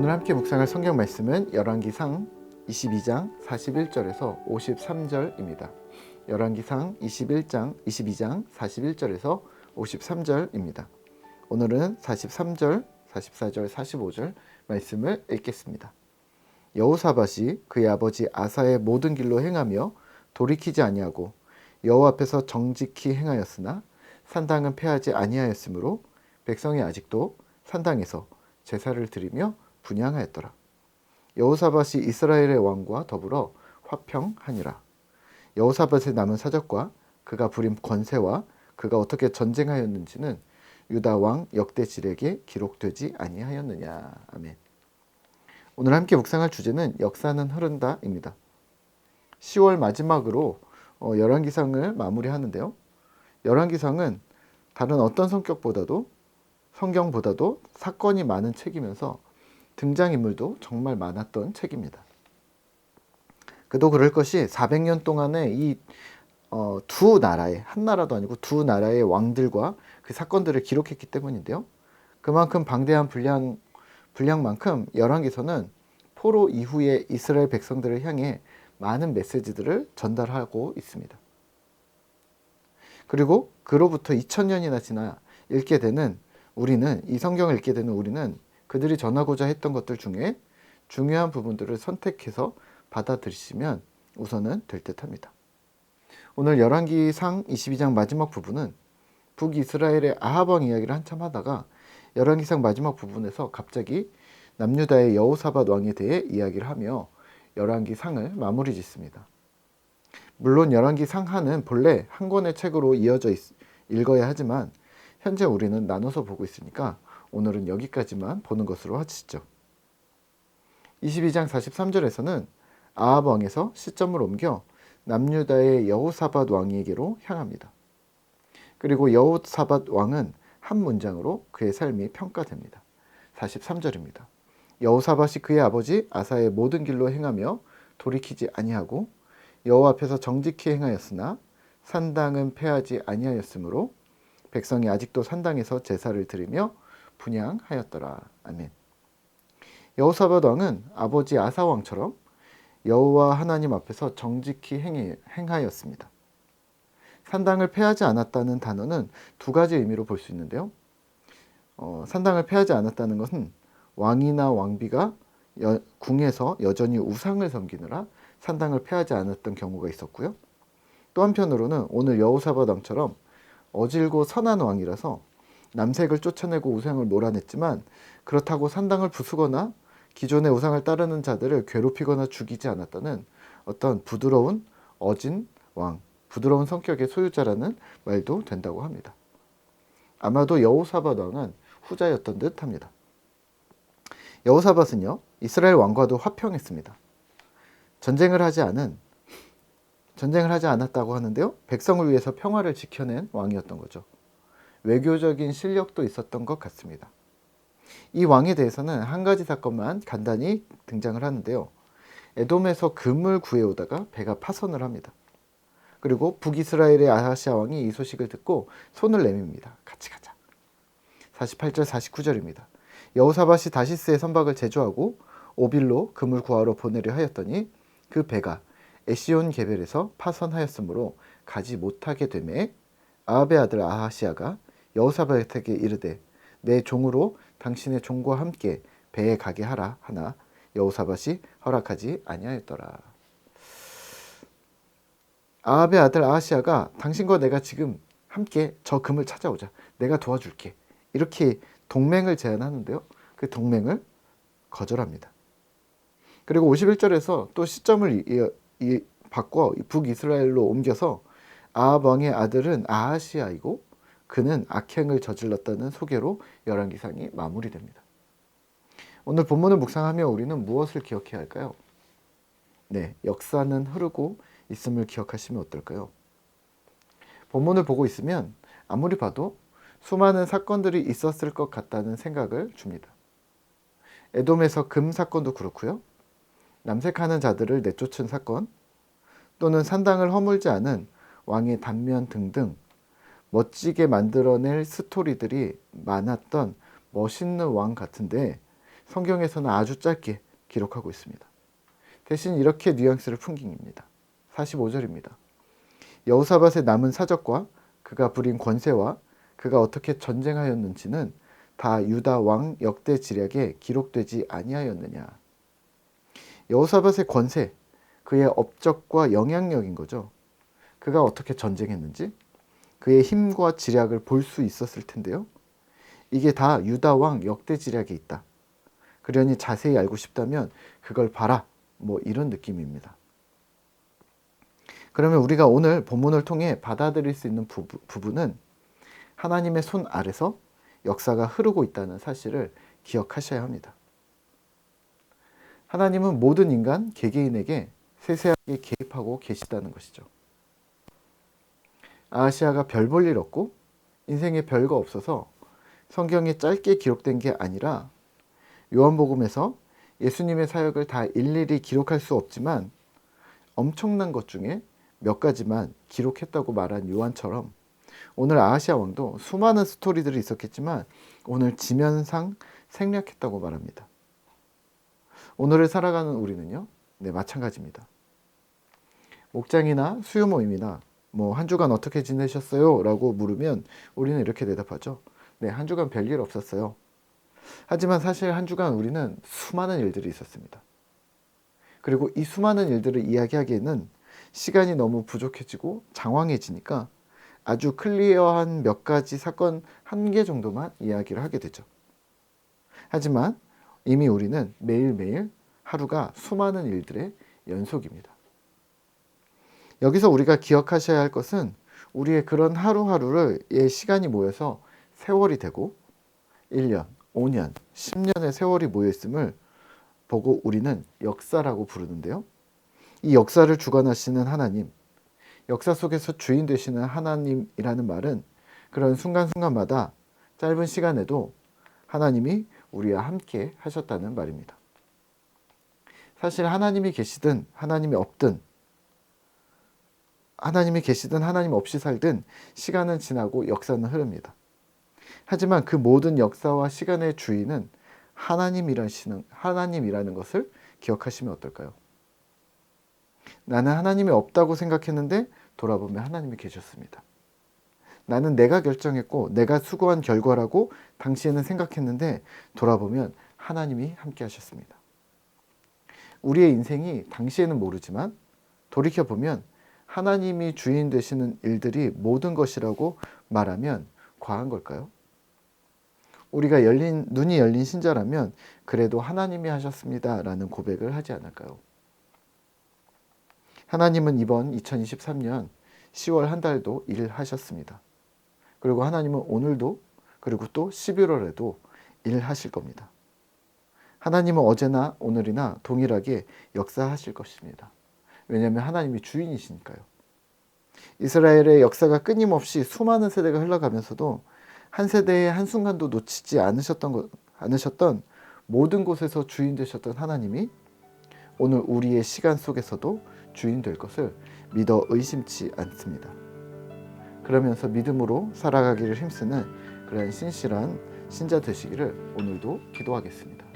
오늘 함께 묵상할 성경 말씀은 열왕기상 22장 41절에서 53절입니다. 열왕기상 22장 41절에서 53절입니다. 오늘은 43절, 44절, 45절 말씀을 읽겠습니다. 여호사밧이 그의 아버지 아사의 모든 길로 행하며 돌이키지 아니하고 여호와 앞에서 정직히 행하였으나 산당은 폐하지 아니하였으므로 백성이 아직도 산당에서 제사를 드리며 분향하였더라. 여호사밧이 이스라엘의 왕과 더불어 화평하니라. 여호사밧의 남은 사적과 그가 부린 권세와 그가 어떻게 전쟁하였는지는 유다 왕 역대지략에 기록되지 아니하였느냐. 아멘. 오늘 함께 묵상할 주제는 역사는 흐른다입니다. 10월 마지막으로 열왕기상을 마무리하는데요. 열왕기상은 다른 어떤 성경보다도 사건이 많은 책이면서 등장인물도 정말 많았던 책입니다. 그도 그럴 것이 400년 동안의 이 두 나라의, 한 나라도 아니고 두 나라의 왕들과 그 사건들을 기록했기 때문인데요. 그만큼 방대한 분량만큼 열왕기서는 포로 이후의 이스라엘 백성들을 향해 많은 메시지들을 전달하고 있습니다. 그리고 그로부터 2000년이나 지나 읽게 되는 우리는, 이 성경을 읽게 되는 우리는 그들이 전하고자 했던 것들 중에 중요한 부분들을 선택해서 받아들이시면 우선은 될 듯합니다. 오늘 열왕기상 22장 마지막 부분은 북이스라엘의 아합 왕 이야기를 한참 하다가 열왕기상 마지막 부분에서 갑자기 남유다의 여호사밧 왕에 대해 이야기를 하며 열왕기상을 마무리 짓습니다. 물론 열왕기상하는 본래 한 권의 책으로 이어져 읽어야 하지만 현재 우리는 나눠서 보고 있으니까 오늘은 여기까지만 보는 것으로 하시죠. 22장 43절에서는 아합 왕에서 시점을 옮겨 남유다의 여호사밧 왕에게로 향합니다. 그리고 여호사밧 왕은 한 문장으로 그의 삶이 평가됩니다. 43절입니다. 여호사밧이 그의 아버지 아사의 모든 길로 행하며 돌이키지 아니하고 여호와 앞에서 정직히 행하였으나 산당은 폐하지 아니하였으므로 백성이 아직도 산당에서 제사를 드리며 분향하였더라. 아멘. 여호사밧 왕은 아버지 아사 왕처럼 여호와 하나님 앞에서 정직히 행하였습니다. 산당을 폐하지 않았다는 단어는 두 가지 의미로 볼 수 있는데요. 산당을 폐하지 않았다는 것은 왕이나 왕비가 궁에서 여전히 우상을 섬기느라 산당을 폐하지 않았던 경우가 있었고요. 또 한편으로는 오늘 여호사밧 왕처럼 어질고 선한 왕이라서 남색을 쫓아내고 우상을 몰아냈지만 그렇다고 산당을 부수거나 기존의 우상을 따르는 자들을 괴롭히거나 죽이지 않았다는 어떤 부드러운 어진 왕, 부드러운 성격의 소유자라는 말도 된다고 합니다. 아마도 여호사밧 왕은 후자였던 듯 합니다. 여호사밧은요, 이스라엘 왕과도 화평했습니다. 전쟁을 하지 않았다고 하는데요, 백성을 위해서 평화를 지켜낸 왕이었던 거죠. 외교적인 실력도 있었던 것 같습니다. 이 왕에 대해서는 한 가지 사건만 간단히 등장을 하는데요. 에돔에서 금을 구해오다가 배가 파선을 합니다. 그리고 북이스라엘의 아하시아 왕이 이 소식을 듣고 손을 내밉니다. 같이 가자. 48절 49절입니다. 여호사밧이 다시스의 선박을 제조하고 오빌로 금을 구하러 보내려 하였더니 그 배가 에시온 게벨에서 파선하였으므로 가지 못하게 되매 아합의 아들 아하시아가 여호사밧에게 이르되 내 종으로 당신의 종과 함께 배에 가게 하라 하나 여호사밧이 허락하지 아니하였더라. 아합의 아들 아하시아가 당신과 내가 지금 함께 저 금을 찾아오자. 내가 도와줄게. 이렇게 동맹을 제안하는데요. 그 동맹을 거절합니다. 그리고 51절에서 또 시점을 바꿔 북이스라엘로 옮겨서 아합 왕의 아들은 아하시아이고 그는 악행을 저질렀다는 소개로 열왕기상이 마무리됩니다. 오늘 본문을 묵상하며 우리는 무엇을 기억해야 할까요? 네, 역사는 흐르고 있음을 기억하시면 어떨까요? 본문을 보고 있으면 아무리 봐도 수많은 사건들이 있었을 것 같다는 생각을 줍니다. 에돔에서 금 사건도 그렇고요. 남색하는 자들을 내쫓은 사건, 또는 산당을 허물지 않은 왕의 단면 등등 멋지게 만들어낼 스토리들이 많았던 멋있는 왕 같은데 성경에서는 아주 짧게 기록하고 있습니다. 대신 이렇게 뉘앙스를 풍깁니다. 45절입니다. 여호사밧의 남은 사적과 그가 부린 권세와 그가 어떻게 전쟁하였는지는 다 유다 왕 역대 지략에 기록되지 아니하였느냐. 여호사밧의 권세, 그의 업적과 영향력인 거죠. 그가 어떻게 전쟁했는지, 그의 힘과 지략을 볼 수 있었을 텐데요. 이게 다 유다 왕 역대 지략에 있다. 그러니 자세히 알고 싶다면 그걸 봐라. 뭐 이런 느낌입니다. 그러면 우리가 오늘 본문을 통해 받아들일 수 있는 부분은 하나님의 손 아래서 역사가 흐르고 있다는 사실을 기억하셔야 합니다. 하나님은 모든 인간 개개인에게 세세하게 개입하고 계시다는 것이죠. 아하시아가 별 볼 일 없고 인생에 별거 없어서 성경에 짧게 기록된 게 아니라 요한복음에서 예수님의 사역을 다 일일이 기록할 수 없지만 엄청난 것 중에 몇 가지만 기록했다고 말한 요한처럼 오늘 아하시아 왕도 수많은 스토리들이 있었겠지만 오늘 지면상 생략했다고 말합니다. 오늘을 살아가는 우리는요, 네, 마찬가지입니다. 목장이나 수요 모임이나 한 주간 어떻게 지내셨어요? 라고 물으면 우리는 이렇게 대답하죠. 네, 한 주간 별일 없었어요. 하지만 사실 한 주간 우리는 수많은 일들이 있었습니다. 그리고 이 수많은 일들을 이야기하기에는 시간이 너무 부족해지고 장황해지니까 아주 클리어한 몇 가지 사건 한 개 정도만 이야기를 하게 되죠. 하지만 이미 우리는 매일매일 하루가 수많은 일들의 연속입니다. 여기서 우리가 기억하셔야 할 것은 우리의 그런 하루하루를 시간이 모여서 세월이 되고 1년, 5년, 10년의 세월이 모여있음을 보고 우리는 역사라고 부르는데요. 이 역사를 주관하시는 하나님, 역사 속에서 주인 되시는 하나님이라는 말은 그런 순간순간마다 짧은 시간에도 하나님이 우리와 함께 하셨다는 말입니다. 사실 하나님이 계시든 하나님이 없든 하나님이 계시든 하나님 없이 살든 시간은 지나고 역사는 흐릅니다. 하지만 그 모든 역사와 시간의 주인은 하나님이라는 것을 기억하시면 어떨까요? 나는 하나님이 없다고 생각했는데 돌아보면 하나님이 계셨습니다. 나는 내가 결정했고 내가 수고한 결과라고 당시에는 생각했는데 돌아보면 하나님이 함께 하셨습니다. 우리의 인생이 당시에는 모르지만 돌이켜보면 하나님이 주인 되시는 일들이 모든 것이라고 말하면 과한 걸까요? 우리가 눈이 열린 신자라면 그래도 하나님이 하셨습니다 라는 고백을 하지 않을까요? 하나님은 이번 2023년 10월 한 달도 일하셨습니다. 그리고 하나님은 오늘도 그리고 또 11월에도 일하실 겁니다. 하나님은 어제나 오늘이나 동일하게 역사하실 것입니다. 왜냐하면 하나님이 주인이시니까요. 이스라엘의 역사가 끊임없이 수많은 세대가 흘러가면서도 한 세대의 한순간도 놓치지 않으셨던 모든 곳에서 주인 되셨던 하나님이 오늘 우리의 시간 속에서도 주인 될 것을 믿어 의심치 않습니다. 그러면서 믿음으로 살아가기를 힘쓰는 그런 신실한 신자 되시기를 오늘도 기도하겠습니다.